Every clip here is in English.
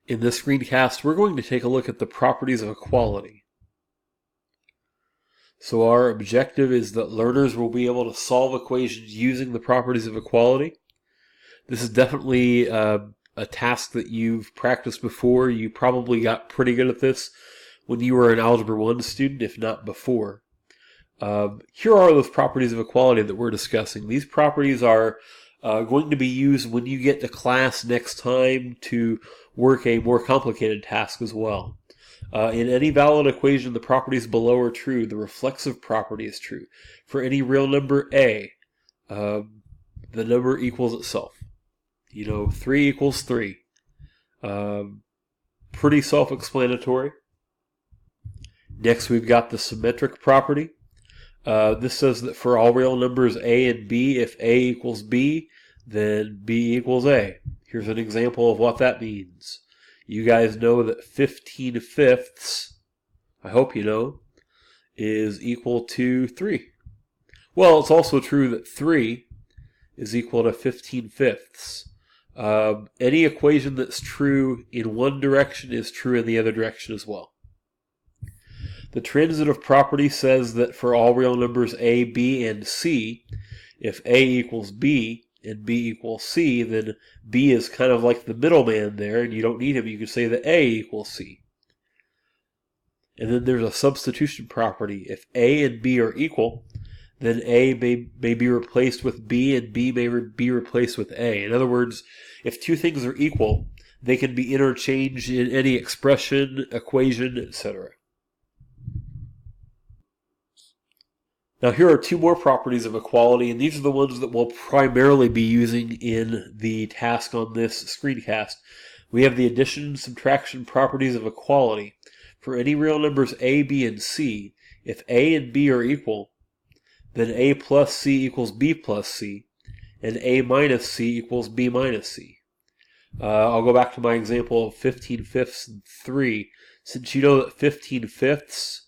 In this screencast, we're going to take a look at the properties of equality. So our objective is that learners will be able to solve equations using the properties of equality. This is definitely a task that you've practiced before. You probably got pretty good at this when you were an Algebra I student, if not before. Here are those properties of equality that we're discussing. These properties are going to be used when you get to class next time to work a more complicated task as well. In any valid equation, the properties below are true. The reflexive property is true. For any real number a, the number equals itself. 3 equals 3. Pretty self-explanatory. Next, we've got the symmetric property. This says that for all real numbers a and b, if a equals b, then b equals a. Here's an example of what that means. You guys know that 15/5, I hope you know, is equal to 3. Well, it's also true that 3 is equal to 15/5. Any equation that's true in one direction is true in the other direction as well. The transitive property says that for all real numbers a, b, and c, if a equals b and b equals c, then b is kind of like the middleman there, and you don't need him. You can say that a equals c. And then there's a substitution property. If a and b are equal, then a may be replaced with b and b may be replaced with a. In other words, if two things are equal, they can be interchanged in any expression, equation, etc. Now here are two more properties of equality, and these are the ones that we'll primarily be using in the task on this screencast. We have the addition and subtraction properties of equality. For any real numbers a, b, and c, if a and b are equal, then a plus c equals b plus c, and a minus c equals b minus c. I'll go back to my example of 15/5 and 3. Since you know that 15/5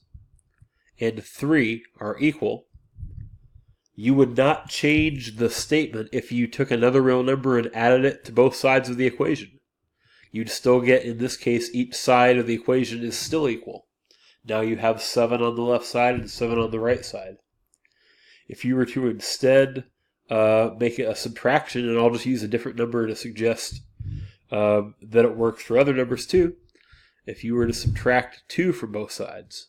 and 3 are equal, you would not change the statement if you took another real number and added it to both sides of the equation. You'd still get, in this case, each side of the equation is still equal. Now you have 7 on the left side and 7 on the right side. If you were to instead make it a subtraction, and I'll just use a different number to suggest that it works for other numbers too, if you were to subtract 2 from both sides,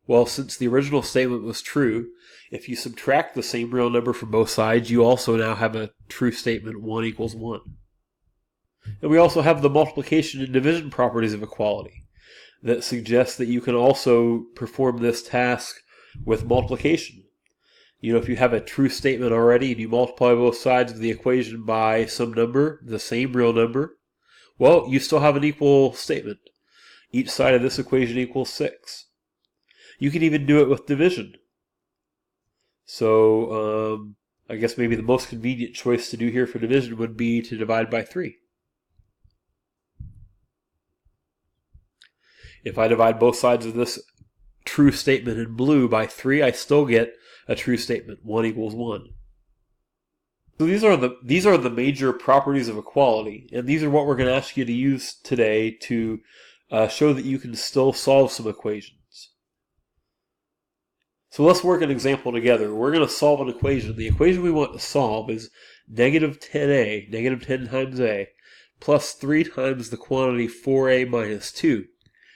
well, since the original statement was true, if you subtract the same real number from both sides, you also now have a true statement, 1 equals 1. And we also have the multiplication and division properties of equality that suggest that you can also perform this task with multiplication. If you have a true statement already and you multiply both sides of the equation by some number, the same real number, well, you still have an equal statement. Each side of this equation equals 6. You can even do it with division. So, I guess maybe the most convenient choice to do here for division would be to divide by 3. If I divide both sides of this true statement in blue by 3, I still get a true statement, 1 equals 1. So these are the major properties of equality, and these are what we're going to ask you to use today to show that you can still solve some equations. So let's work an example together. We're going to solve an equation. The equation we want to solve is negative 10a, negative 10 times a, plus 3 times the quantity 4a minus 2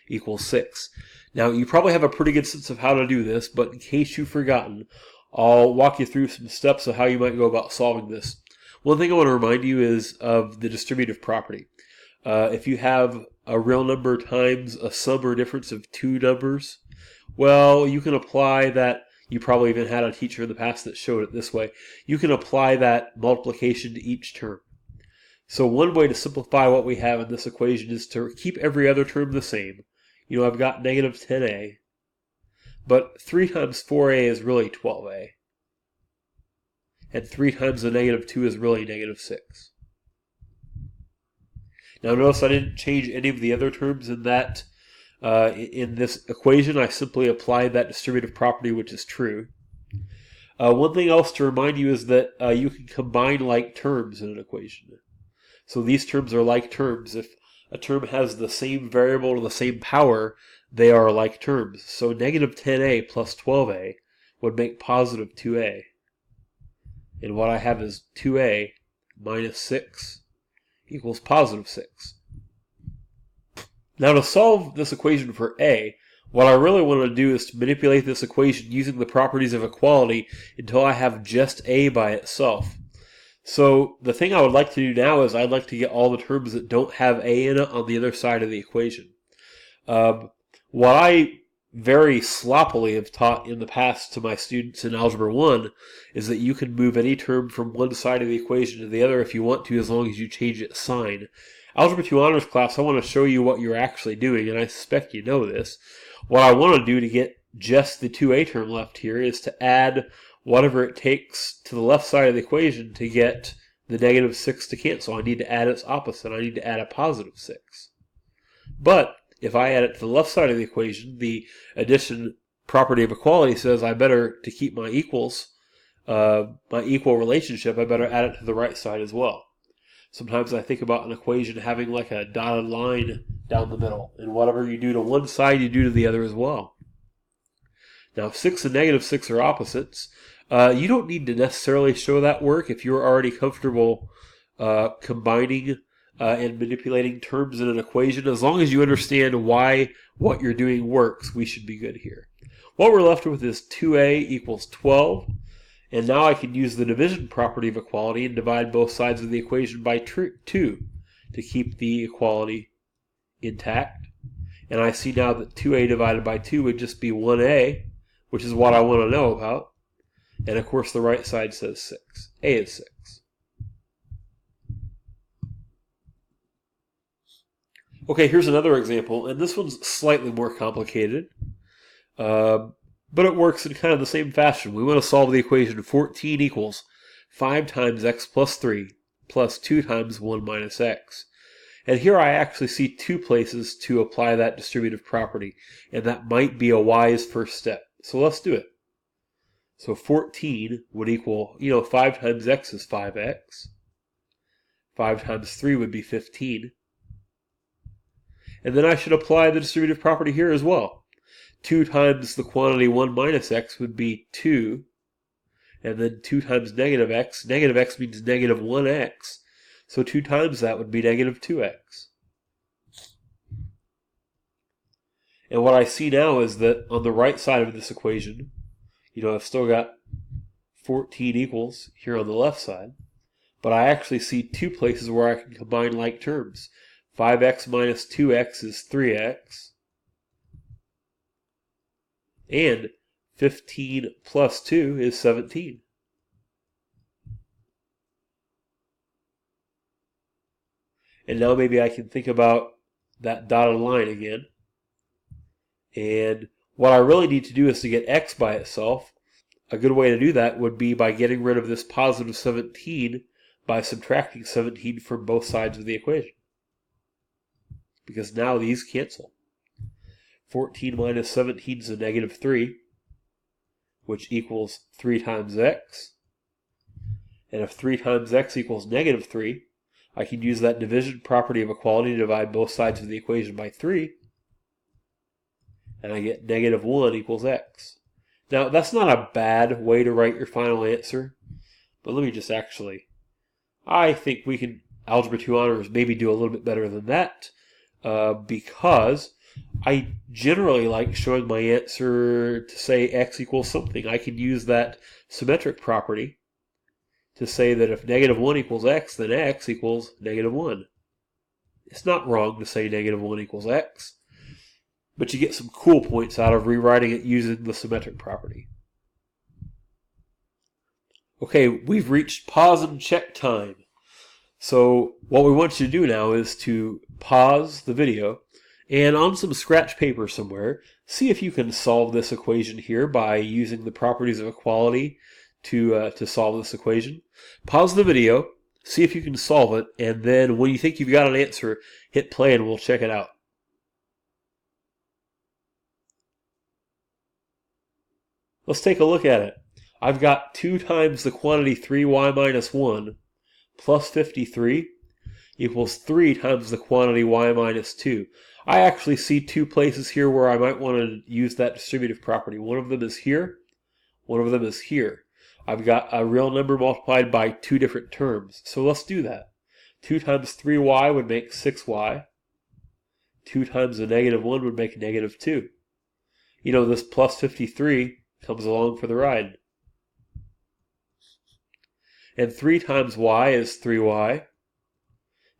equals 6. Now, you probably have a pretty good sense of how to do this, but in case you've forgotten, I'll walk you through some steps of how you might go about solving this. One thing I want to remind you is of the distributive property. If you have a real number times a sum or difference of two numbers, well, you can apply that. You probably even had a teacher in the past that showed it this way. You can apply that multiplication to each term. So one way to simplify what we have in this equation is to keep every other term the same. I've got negative 10a, but 3 times 4a is really 12a. And 3 times the negative 2 is really negative 6. Now notice I didn't change any of the other terms in that. In this equation, I simply applied that distributive property, which is true. One thing else to remind you is that you can combine like terms in an equation. So these terms are like terms. If a term has the same variable to the same power, they are like terms. So negative 10a plus 12a would make positive 2a. And what I have is 2a minus 6 equals positive 6. Now to solve this equation for a, what I really want to do is to manipulate this equation using the properties of equality until I have just a by itself. So the thing I would like to do now is I'd like to get all the terms that don't have a in it on the other side of the equation. What I very sloppily have taught in the past to my students in Algebra 1 is that you can move any term from one side of the equation to the other if you want to, as long as you change its sign. Algebra II Honors class, I want to show you what you're actually doing, and I suspect you know this. What I want to do to get just the 2a term left here is to add whatever it takes to the left side of the equation to get the negative 6 to cancel. I need to add its opposite. I need to add a positive 6. But if I add it to the left side of the equation, the addition property of equality says I better, to keep my equal relationship, I better add it to the right side as well. Sometimes I think about an equation having like a dotted line down the middle, and whatever you do to one side, you do to the other as well. Now, if 6 and negative 6 are opposites, you don't need to necessarily show that work if you're already comfortable combining and manipulating terms in an equation. As long as you understand why what you're doing works, we should be good here. What we're left with is 2a equals 12. And now I can use the division property of equality and divide both sides of the equation by 2 to keep the equality intact. And I see now that 2a divided by 2 would just be 1a, which is what I want to know about. And of course the right side says 6. A is 6. Okay, here's another example, and this one's slightly more complicated. But it works in kind of the same fashion. We want to solve the equation 14 equals 5 times x plus 3 plus 2 times 1 minus x. And here I actually see two places to apply that distributive property, and that might be a wise first step. So let's do it. So 14 would equal, 5 times x is 5x. 5 times 3 would be 15. And then I should apply the distributive property here as well. 2 times the quantity 1 minus x would be 2. And then 2 times negative x means negative 1x. So 2 times that would be negative 2x. And what I see now is that on the right side of this equation, I've still got 14 equals here on the left side. But I actually see two places where I can combine like terms. 5x minus 2x is 3x. And 15 plus 2 is 17. And now maybe I can think about that dotted line again. And what I really need to do is to get x by itself. A good way to do that would be by getting rid of this positive 17 by subtracting 17 from both sides of the equation. Because now these cancel. 14 minus 17 is a negative 3, which equals 3 times x. And if 3 times x equals negative 3, I can use that division property of equality to divide both sides of the equation by 3. And I get negative 1 equals x. Now, that's not a bad way to write your final answer. But let me just I think we can, Algebra 2 Honors, maybe do a little bit better than that. Because I generally like showing my answer to say x equals something. I can use that symmetric property to say that if negative 1 equals x, then x equals negative 1. It's not wrong to say negative 1 equals x, but you get some cool points out of rewriting it using the symmetric property. Okay, we've reached pause and check time. So what we want you to do now is to pause the video and on some scratch paper somewhere, see if you can solve this equation here by using the properties of equality to solve this equation. Pause the video, see if you can solve it, and then when you think you've got an answer, hit play and we'll check it out. Let's take a look at it. I've got 2 times the quantity 3y minus 1 plus 53. equals 3 times the quantity y minus 2. I actually see two places here where I might want to use that distributive property. One of them is here. One of them is here. I've got a real number multiplied by two different terms. So let's do that. 2 times 3y would make 6y. 2 times a negative 1 would make negative 2. You know, this plus 53 comes along for the ride. And 3 times y is 3y.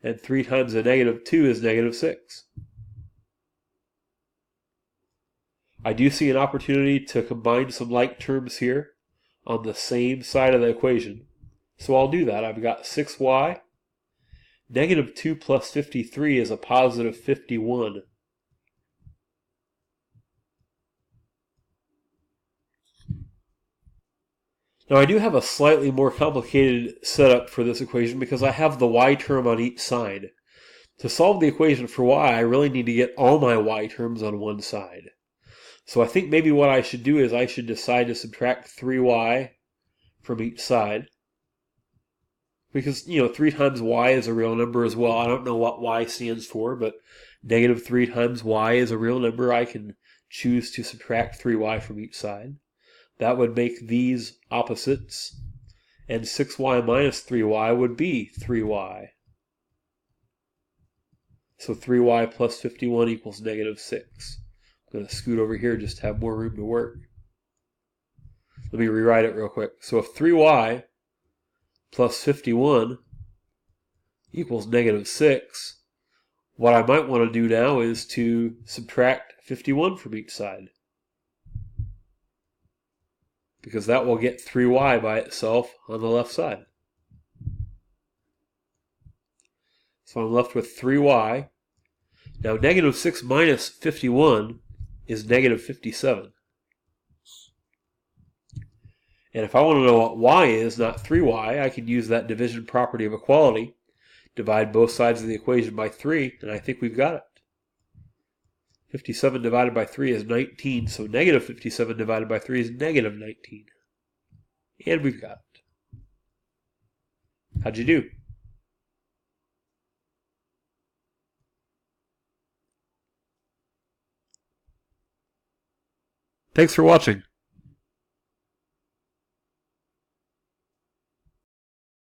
And 3 times a negative 2 is negative 6. I do see an opportunity to combine some like terms here on the same side of the equation. So I'll do that. I've got 6y. Negative 2 plus 53 is a positive 51. Now I do have a slightly more complicated setup for this equation because I have the y term on each side. To solve the equation for y, I really need to get all my y terms on one side. So I think maybe what I should do is I should decide to subtract 3y from each side. Because, 3 times y is a real number as well. I don't know what y stands for, but negative 3 times y is a real number. I can choose to subtract 3y from each side. That would make these opposites. And 6y minus 3y would be 3y. So 3y plus 51 equals negative 6. I'm going to scoot over here just to have more room to work. Let me rewrite it real quick. So if 3y plus 51 equals negative 6, what I might want to do now is to subtract 51 from each side. Because that will get 3y by itself on the left side. So I'm left with 3y. Now negative 6 minus 51 is negative 57. And if I want to know what y is, not 3y, I can use that division property of equality, divide both sides of the equation by 3, and I think we've got it. 57 divided by 3 is 19, so negative 57 divided by 3 is negative 19. And we've got it. How'd you do? Thanks for watching.